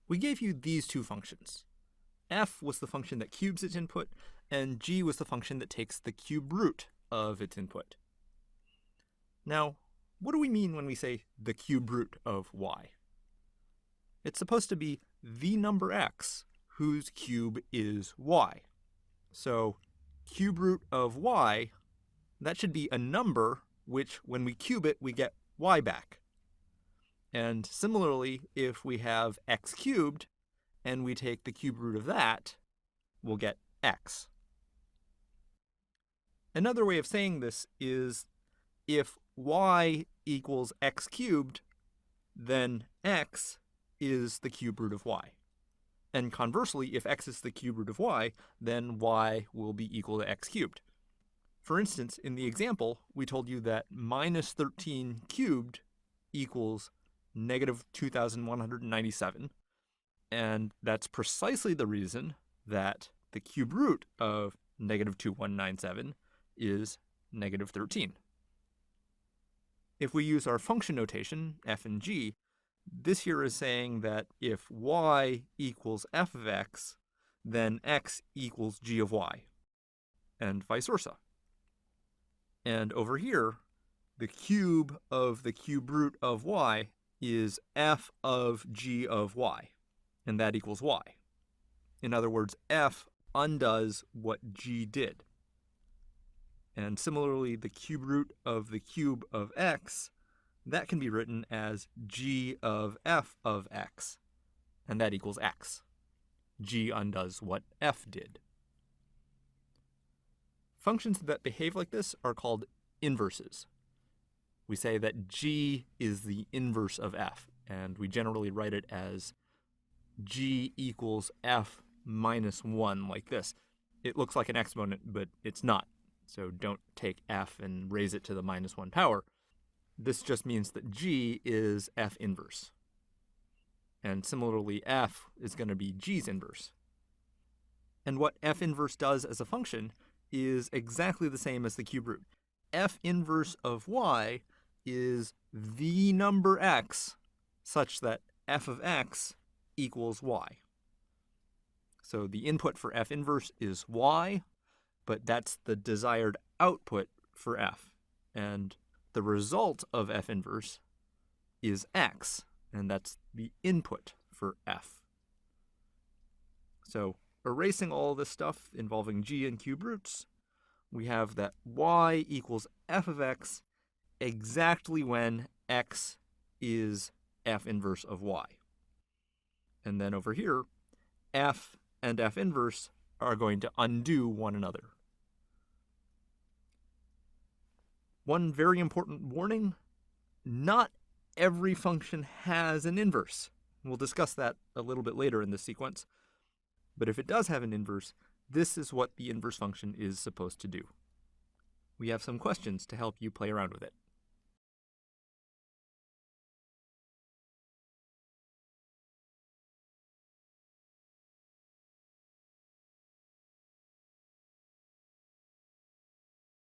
We gave you these two functions. F was the function that cubes its input, and g was the function that takes the cube root of its input. Now, what do we mean when we say the cube root of y? It's supposed to be the number x whose cube is y. So cube root of y, that should be a number which, when we cube it, we get y back. And similarly, if we have x cubed and we take the cube root of that, we'll get x. Another way of saying this is if y equals x cubed, then x is the cube root of y. And conversely, if x is the cube root of y, then y will be equal to x cubed. For instance, in the example, we told you that minus 13 cubed equals negative 2,197, and that's precisely the reason that the cube root of negative 2197 is negative 13. If we use our function notation, f and g, this here is saying that if y equals f of x, then x equals g of y, and vice versa. And over here, the cube of the cube root of y is f of g of y, and that equals y. In other words, f undoes what g did. And similarly, the cube root of the cube of x, that can be written as g of f of x, and that equals x. G undoes what f did. Functions that behave like this are called inverses. We say that g is the inverse of f, and we generally write it as g equals f minus 1 like this. It looks like an exponent, but it's not. So don't take f and raise it to the minus 1 power. This just means that g is f inverse. And similarly, f is going to be g's inverse. And what f inverse does as a function is exactly the same as the cube root. F inverse of y is the number x such that f of x equals y. So the input for f inverse is y, but that's the desired output for f. And the result of f inverse is x, and that's the input for f. So erasing all this stuff involving g and cube roots, we have that y equals f of x exactly when x is f inverse of y. And then over here, f and f inverse are going to undo one another. One very important warning, not every function has an inverse. We'll discuss that a little bit later in this sequence. But if it does have an inverse, this is what the inverse function is supposed to do. We have some questions to help you play around with it.